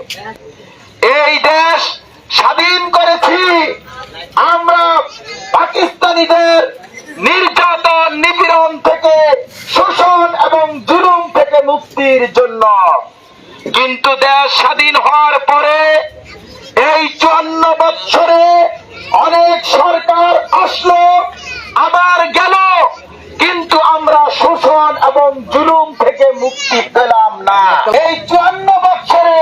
এই দেশ স্বাধীন করেছি আমরা পাকিস্তানিদের নির্যাতন নিপীড়ন থেকে, শোষণ এবং জুলুম থেকে মুক্তির জন্য। কিন্তু দেশ স্বাধীন হওয়ার পরে এই 54 বছরে অনেক সরকার আসলো আবার গেল, কিন্তু আমরা শোষণ এবং জুলুম থেকে মুক্তি পেলাম না। এই 54 বছরে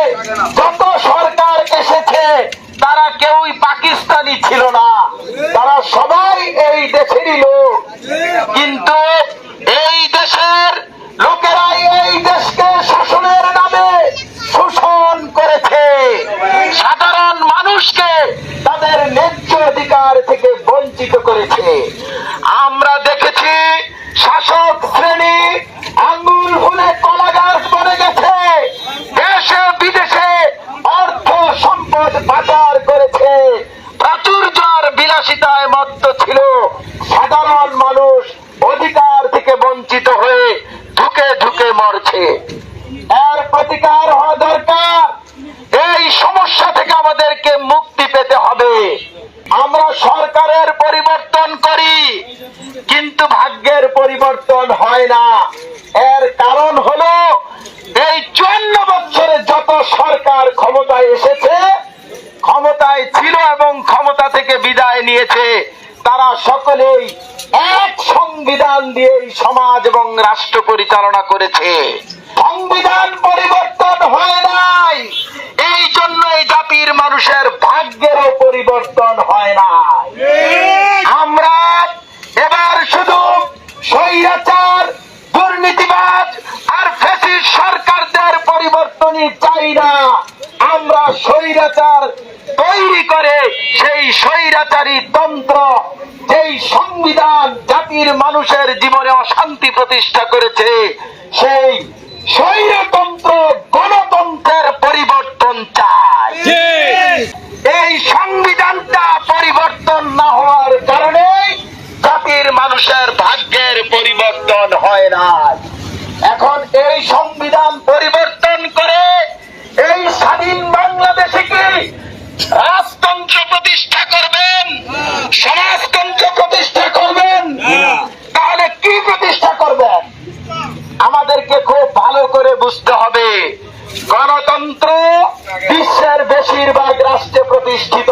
যত সরকার এসেছে তারা কেউই পাকিস্তানি ছিল না, তারা সবাই এই দেশেরই লোক। কিন্তু এই দেশের লোকেরাই এই দেশকে শাসনের নামে শোষণ করেছে, সাধারণ মানুষকে তাদের ন্যায্য অধিকার থেকে বঞ্চিত করেছে। আমরা দেখেছি শাসক শ্রেণী আঙ্গুল ফুলে কলা গাছ বনে গেছে, দেশে বিদেশে অর্থ সম্পদ পাচার করেছে, প্রাচুর্যের বিলাসিতায় মত্ত ছিল। সাধারণ মানুষ অধিকার থেকে বঞ্চিত হয়ে ধুকে ধুকে মরছে। এর প্রতিকার হওয়া দরকার। এই সমস্যা থেকে আমাদেরকে মুক্তি পেতে হবে। আমরা সরকারের পরিবর্তন করি, কিন্তু ভাগ্যের পরিবর্তন হয় না। এর কারণ হলো এই 54 বছরে যত সরকার ক্ষমতায় এসেছে, ক্ষমতায় ছিল এবং ক্ষমতা থেকে বিদায় নিয়েছে, তারা সকলেই এক সংবিধান দিয়ে সমাজ এবং রাষ্ট্র পরিচালনা করেছে। সংবিধান পরিবর্তন হয় নাই, এই জন্য এই জাতির মানুষের ভাগ্যেরও পরিবর্তন হয় না। আমরা এবার শুধু স্বৈরাচার, দুর্নীতিবাজ আর ফ্যাসিস্ট সরকারদের পরিবর্তনই চাই না। আমরা স্বৈরাচার তৈরি করে সেই স্বৈরাচারী তন্ত্র, যেই সংবিধান জাতির মানুষের জীবনে অশান্তি প্রতিষ্ঠা করেছে, সেই স্বৈরতন্ত্র গণতন্ত্রের পরিবর্তন চাই। এই সংবিধানটা পরিবর্তন না হওয়ার কারণে জাতির মানুষের ভাগ্যের পরিবর্তন হয় না। এখন এই সংবিধান পরিবর্তন করে এই স্বাধীন বাংলাদেশে কি রাজতন্ত্র প্রতিষ্ঠা করবেন, সমাজতন্ত্র প্রতিষ্ঠা করবেন? তাহলে কি প্রতিষ্ঠা করবেন? আমাদেরকে খুব ভালো করে বুঝতে হবে, গণতন্ত্র বিশ্বের বেশিরভাগ রাষ্ট্রে প্রতিষ্ঠিত।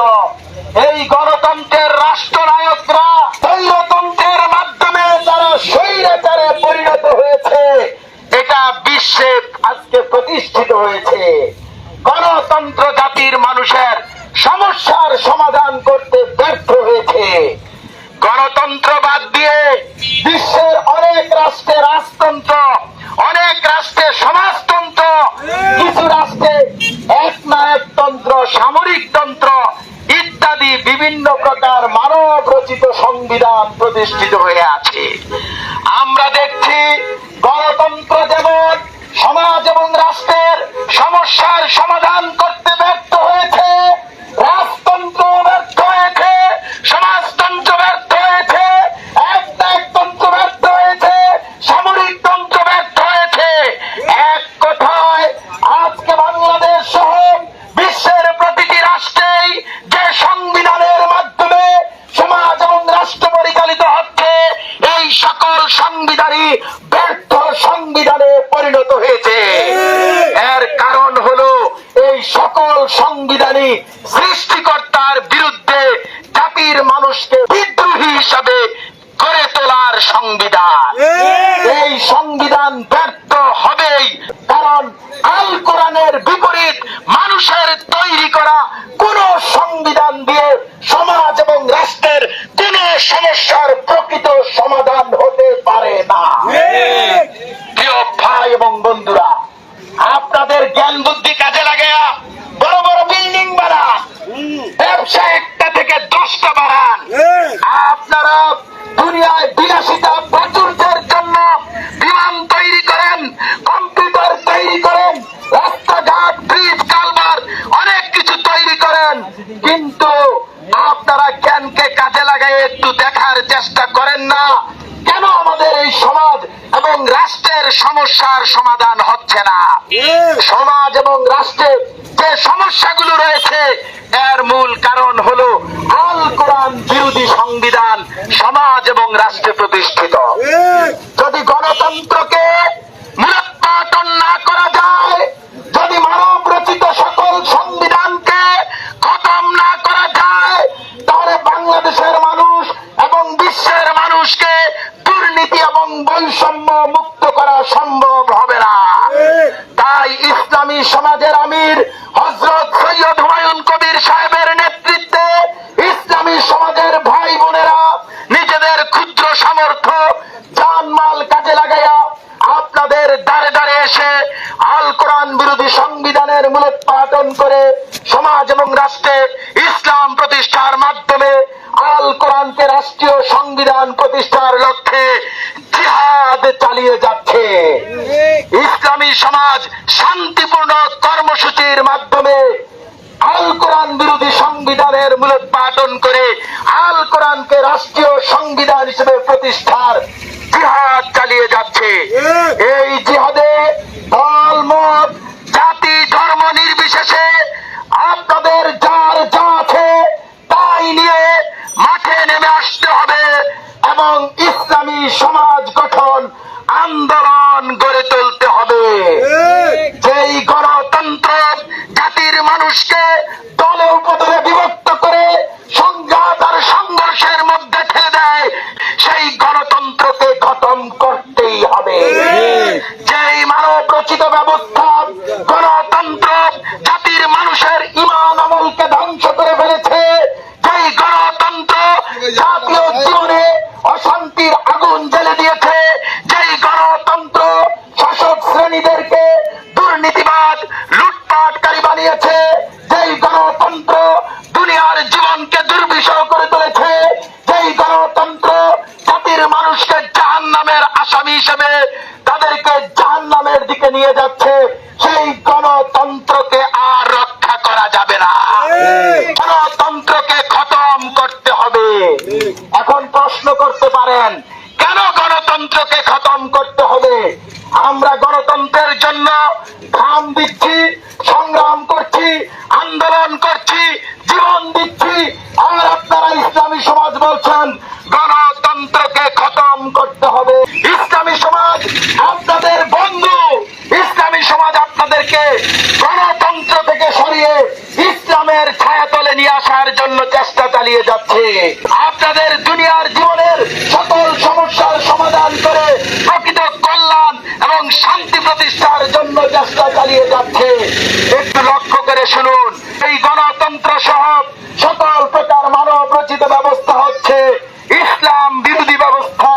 এই গণতন্ত্রের রাষ্ট্রনায়করা স্বৈরতন্ত্রের মাধ্যমে যারা স্বৈরাচারে পরিণত হয়েছে, এটা বিশ্বে আজকে প্রতিষ্ঠিত হয়েছে। গণতন্ত্র জাতির মানুষের সমস্যার সমাধান করতে ব্যর্থ হয়েছে। গণতন্ত্র বাদ দিয়ে বিশ্বের অনেক রাষ্ট্রে রাজতন্ত্র, অনেক রাষ্ট্রে সমাজতন্ত্র, কিছু রাষ্ট্রে একনায়কতন্ত্র, সামরিকতন্ত্র ইত্যাদি বিভিন্ন প্রকার মানব রচিত সংবিধান প্রতিষ্ঠিত হয়ে আছে। আমরা দেখছি গণতন্ত্র যেমন সমাজ এবং রাষ্ট্রের সমস্যার সমাধান করতে ব্যর্থ হয়েছে, রাজতন্ত্র ব্যর্থ হয়েছে, সমাজতন্ত্র ব্যর্থ হয়েছে, একনায়কতন্ত্র ব্যর্থ হয়েছে, সামরিকতন্ত্র ব্যর্থ হয়েছে। এক কথায় আজকে বাংলাদেশ সহ বিশ্বের প্রতিটি রাষ্ট্রেই যে সংবিধানের মাধ্যমে সমাজ এবং রাষ্ট্র পরিচালিত হচ্ছে, এই সকল সংবিধানই ব্যর্থ সংবিধানে পরিণত হয়েছে। এর কারণ হলো এই সকল সংবিধানই সৃষ্টিকর্তার বিরুদ্ধে জাতির মানুষকে বিদ্রোহী হিসাবে গড়ে তোলার সংবিধান। এই সংবিধান ব্যর্থ হবেই, কারণ আল কোরআনের বিপরীত মানুষের তৈরি করা কোন সংবিধান দিয়ে সমাজ এবং রাষ্ট্রের কোন সমস্যার প্রকৃত সমাধান হতে পারে না। প্রিয় ভাই এবং বন্ধুরা, আপনাদের জ্ঞান বুদ্ধি কাজে লাগায়া বড় বড় বিল্ডিং বানান, ব্যবসা একটা থেকে 10টা বাড়ান। আপনারা দুনিয়ায় বিলাসিতা প্রাচুর্যের জন্য বিমান তৈরি করেন, কম্পিউটার তৈরি করেন, রাস্তাঘাট, ব্রিজ, কালভার্ট অনেক কিছু তৈরি করেন, কিন্তু আপনারা জ্ঞানকে কাজে লাগাই একটু দেখার চেষ্টা করেন না কেন আমাদের এই সমাজ এবং রাষ্ট্রের সমস্যার সমাধান হচ্ছে না। সমাজ এবং রাষ্ট্রের যে হয়েছে, এর মূল কারণ হলো আল কোরআন বিরোধী সংবিধান সমাজ এবং রাষ্ট্রে প্রতিষ্ঠিত। যদি গণতন্ত্রকে মূলোৎপাটন না করা যায়, যদি মানব রচিত সকল সংবিধানকে খতম না করা যায়, তাহলে বাংলাদেশের মানুষ এবং বিশ্বের মানুষকে দুর্নীতি এবং বৈষম্য মুক্ত করা সম্ভব হবে না। তাই ইসলামী সমাজের আমির হযরত সৈয়দ হুমায়ুন কবির সাহেবের নেতৃত্বে ইসলামী সমাজের ভাই বোনেরা নিজেদের ক্ষুদ্র সামর্থ্য জানমাল কাজে লাগাইয়া আপনাদের দ্বারে দ্বারে এসে আল কোরআন বিরোধী সংবিধানের মূলোৎপাটন করে সমাজ এবং রাষ্ট্রে ইসলাম প্রতিষ্ঠার মাধ্যমে আল কোরআনকে রাষ্ট্রীয় সংবিধান প্রতিষ্ঠার লক্ষ্যে জিহাদ চালিয়ে যাচ্ছে। ইসলামী সমাজ শান্তিপূর্ণ কর্মসূচির মাধ্যমে আল কোরআন বিরোধী সংবিধানের মূলোৎপাটন করে আল কোরআনকে রাষ্ট্রীয় সংবিধান হিসেবে প্রতিষ্ঠার জিহাদ চালিয়ে যাচ্ছে। এই জিহাদে দল মত জাতি ধর্ম নির্বিশেষে আপনাদের যার যা আছে তাই নিয়ে মাঠে নেমে আসতে হবে এবং ইসলামী সমাজ গঠন আন্দোলন গড়ে তুলতে হবে। যেই গণতন্ত্র জাতির মানুষকে দলে উপদলে বিভক্ত করে সংঘাত আর সংঘর্ষের মধ্যে ঠেলে দেয়, সেই গণতন্ত্রকে খতম করতেই হবে। যেই মানব রচিত ব্যবস্থা গণতন্ত্র জাতির মানুষের ঈমান আমলকে ধ্বংস করে ফেলেছে, যেই গণতন্ত্র জাতীয় জীবনে অশান্তির আগুন জ্বেলে দিয়েছে, যেই গণতন্ত্র শাসক শ্রেণীদেরকে দুর্নীতিবাদ লুটপাটকারী বানিয়েছে, যেই গণতন্ত্র দুনিয়ার জীবনকে দুর্বিষহ করে তুলেছে, যেই গণতন্ত্র জাতির মানুষকে জাহান্নামের আসামি হিসেবে তাদেরকে জাহান্নামের দিকে নিয়ে যাচ্ছে, সেই গণতন্ত্রকে আর রক্ষা করা যাবে না। গণতন্ত্রকে খতম করতে হবে। এখন প্রশ্ন করতে পারেন, কেন গণতন্ত্রকে খতম করতে হবে? আমরা গণতন্ত্রের জন্য ঘাম দিচ্ছি, সংগ্রাম করছি, আন্দোলন করছি, জীবন দিচ্ছি, আর আপনারা ইসলামী সমাজ বলছেন গণতন্ত্রকে খতম করতে হবে। ইসলামী সমাজ আপনাদের বন্ধু, ইসলামী সমাজ আপনাদেরকে গণতন্ত্র থেকে সরিয়ে ইসলামের ছায়াতলে নিয়ে আসার জন্য চেষ্টা চালিয়ে যাচ্ছে। আপনাদের দুনিয়ার জীবনের সকল সমস্যার সমাধান করে প্রকৃত কল্যাণ এবং শান্তি প্রতিষ্ঠার জন্য চেষ্টা চালিয়ে যাচ্ছে। একটু লক্ষ্য করে শুনুন, এই গণতন্ত্র সহ সকল প্রকার মানব রচিত ব্যবস্থা হচ্ছে ইসলাম বিরোধী ব্যবস্থা,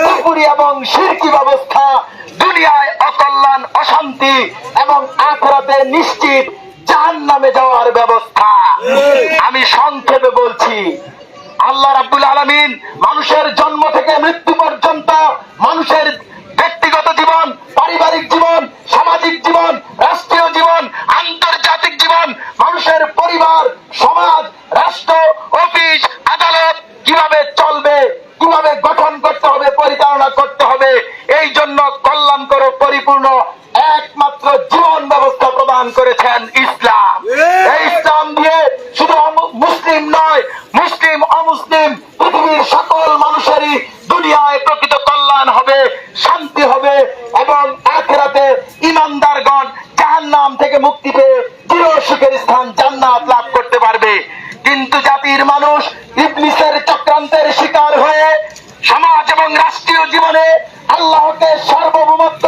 কুফরি এবং শিরকি ব্যবস্থা, দুনিয়ায় অকল্যাণ অশান্তি এবং আখিরাতে নিশ্চিত জাহান্নামে যাওয়ার ব্যবস্থা। আমি সংক্ষেপে বলছি, আল্লাহ রাব্বুল আলামিন মানুষের জন্ম থেকে মৃত্যু পর্যন্ত মানুষের ব্যক্তিগত জীবন, পারিবারিক জীবন, সামাজিক জীবন, রাষ্ট্রীয় জীবন, আন্তর্জাতিক জীবন, মানুষের পরিবার, সমাজ, রাষ্ট্র, অফিস, আদালত কিভাবে চলবে, কিভাবে গঠন করতে হবে, পরিচালনা করতে হবে, এই জন্য কল্যাণকর পরিপূর্ণ একমাত্র জীবন ব্যবস্থা প্রদান করেছেন ইসলাম। এই ইসলাম দিয়ে শুধু মুসলিম নয়, মুসলিম অমুসলিম পৃথিবীর সকল মানুষেরই দুনিয়ায় প্রকৃত কল্যাণ হবে, শান্তি হবে এবং আখিরাতে ঈমানদারগণ জাহান্নাম থেকে মুক্তি পেয়ে চির সুখের স্থান জান্নাত লাভ করতে পারবে। কিন্তু জাতির মানুষ ইবলিসের চক্রান্তের শিকার হয়ে সমাজ এবং রাষ্ট্রীয় জীবনে আল্লাহকে সার্বভৌমত্ব,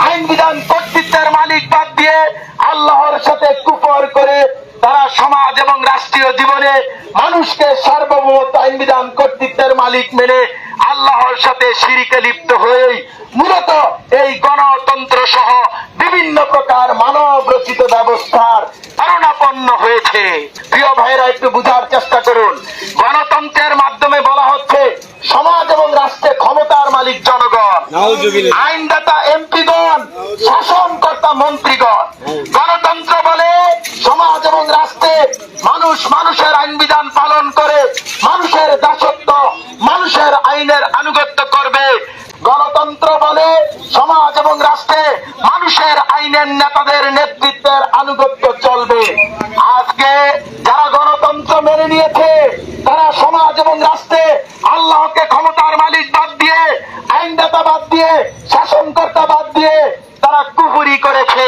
আইন বিধান, কর্তৃত্বের মালিক বাদ দিয়ে আল্লাহর সাথে কুফর করে তারা সমাজ এবং রাষ্ট্রীয় জীবনে মানুষকে সার্বভৌমত্ব, আইন বিধান, কর্তৃত্বের মালিক মেনে আল্লাহর সাথে শিরকে লিপ্ত হয়েই মূলত এই গণতন্ত্র সহ বিভিন্ন প্রকার মানব রচিত ব্যবস্থার শরণাপন্ন হয়েছে। প্রিয় ভাইরা, একটু বুঝার চেষ্টা করুন। গণতন্ত্রের মাধ্যমে বলা হচ্ছে সমাজ এবং রাষ্ট্রে ক্ষমতার মালিক জনগণ, আইনদাতা এমপিগণ, শাসনকর্তা মন্ত্রীগণ। গণতন্ত্র বলে সমাজ এবং রাষ্ট্রে মানুষ মানুষের আইন বিধান পালন করে মানুষের দাসত্ব, মানুষের আইনের আনুগত্য করবে। গণতন্ত্র বলে সমাজ এবং রাষ্ট্রে মানুষের আইনের নেতাদের নেতৃত্বের আনুগত্য চলবে। আজ আজকে যারা গণতন্ত্র মেনে নিয়েছে তারা সমাজ এবং রাষ্ট্রে আল্লাহকে ক্ষমতার মালিক বাদ দিয়ে, আইনদাতা বাদ দিয়ে, শাসনকর্তা বাদ দিয়ে তারা কুফরি করেছে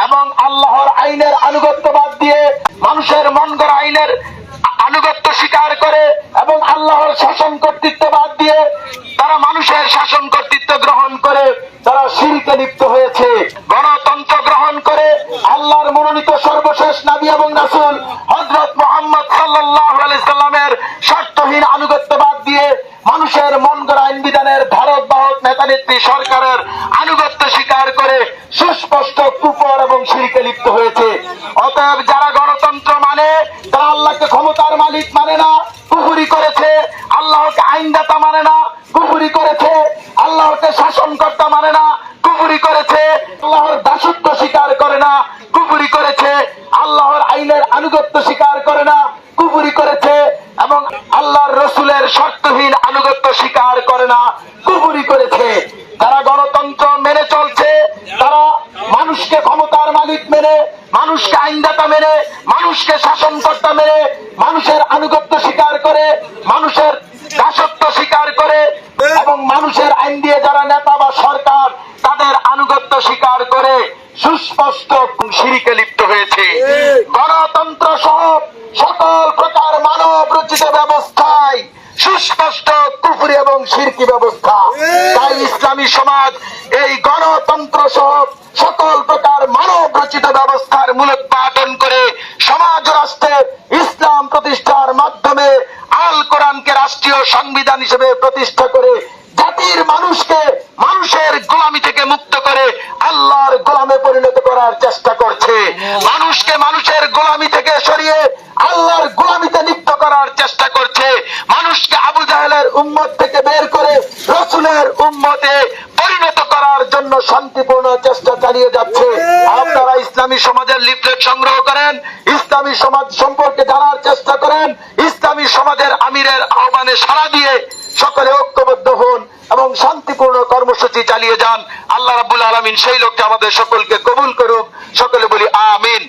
এবং আল্লাহর আইনের আনুগত্য বাদ দিয়ে মানুষের মন গড়া আইনের আনুগত্য স্বীকার করে এবং আল্লাহর শাসন কর্তৃত্ব বাদ দিয়ে তারা মানুষের শাসন কর্তৃত্ব গ্রহণ করে তারা শিরকে লিপ্ত হয়েছে। গণতন্ত্র গ্রহণ করে আল্লাহর মনোনীত সর্বশেষ নবী এবং রাসূল হযরত মুহাম্মদ সাল্লাল্লাহু আলাইহি সাল্লামের শর্তহীন আনুগত্য বাদ দিয়ে মানুষের মন গড়া আইন বিধানের ধারক বাহক নেতা নেত্রী সরকারের আনুগত্য স্বীকার করে সুস্পষ্ট কুফর এবং শিরকে লিপ্ত হয়েছে। অতএব যারা গণতন্ত্র মানে তারা আল্লাহকে ক্ষমতার মালিক মানে না, কুফরি করেছে। আল্লাহকে আইনদাতা মানে না, কুফরি করেছে। আল্লাহকে শাসনকর্তা মানে না, কুফরি করেছে। আল্লাহর দাসত্ব স্বীকার করে না, কুফরি করেছে। আল্লাহর আইনের আনুগত্য স্বীকার করে না, কুফরি করেছে এবং আল্লাহর রসুলের শর্তহীন আনুগত্য স্বীকার করে না, কুফরি করেছে। যারা গণতন্ত্র মেনে চলছে তারা মানুষকে ক্ষমতার মালিক মেনে, মানুষকে আইনদাতা মেনে, মানুষকে শাসনকর্তা মেনে, মানুষের আনুগত্য স্বীকার করে, মানুষের দাসত্ব স্বীকার করে এবং মানুষের আইন দিয়ে যারা নেতা বা সরকার তাদের আনুগত্য স্বীকার করে সুস্পষ্ট শিরকে লিপ্ত হয়েছে। গণতন্ত্র সহ সকল প্রকার মানব রচিত ব্যবস্থায় সুস্পষ্ট কুফরি এবং শিরকি ব্যবস্থা। তাই ইসলামী সমাজ এই গণতন্ত্র সহ সকল প্রকার মানব রচিত ব্যবস্থার মূলোৎপাটন করে সমাজ রাষ্ট্রে ইসলাম প্রতিষ্ঠার মাধ্যমে আল কোরআনকে রাষ্ট্রীয় সংবিধান হিসেবে প্রতিষ্ঠা করে জাতির মানুষকে মানুষের গোলামি থেকে মুক্ত করে আল্লাহর গোলামে পরিণত করার চেষ্টা করছে। মানুষকে মানুষের গোলামি থেকে সরিয়ে আল্লাহর গোলামিতে লিপ্ত করার চেষ্টা করছে। মানুষকে আবু জাহেলের উম্মত থেকে বের করে রসুলের উম্মতে পরিণত করার জন্য শান্তিপূর্ণ চেষ্টা চালিয়ে যাচ্ছে। আপনারা ইসলামী সমাজের লিফলেট সংগ্রহ করেন, ইসলামী সমাজ সম্পর্কে জানার চেষ্টা করেন, ইসলামী সমাজের আমিরের আহ্বানে সাড়া দিয়ে সকলে ঐক্যবদ্ধ হন এবং শান্তিপূর্ণ কর্মসূচি চালিয়ে যান। আল্লাহ রাব্বুল আলামিন সেই লক্ষ্যে আমাদের সকলকে কবুল করুক। সকলে বলি আমিন।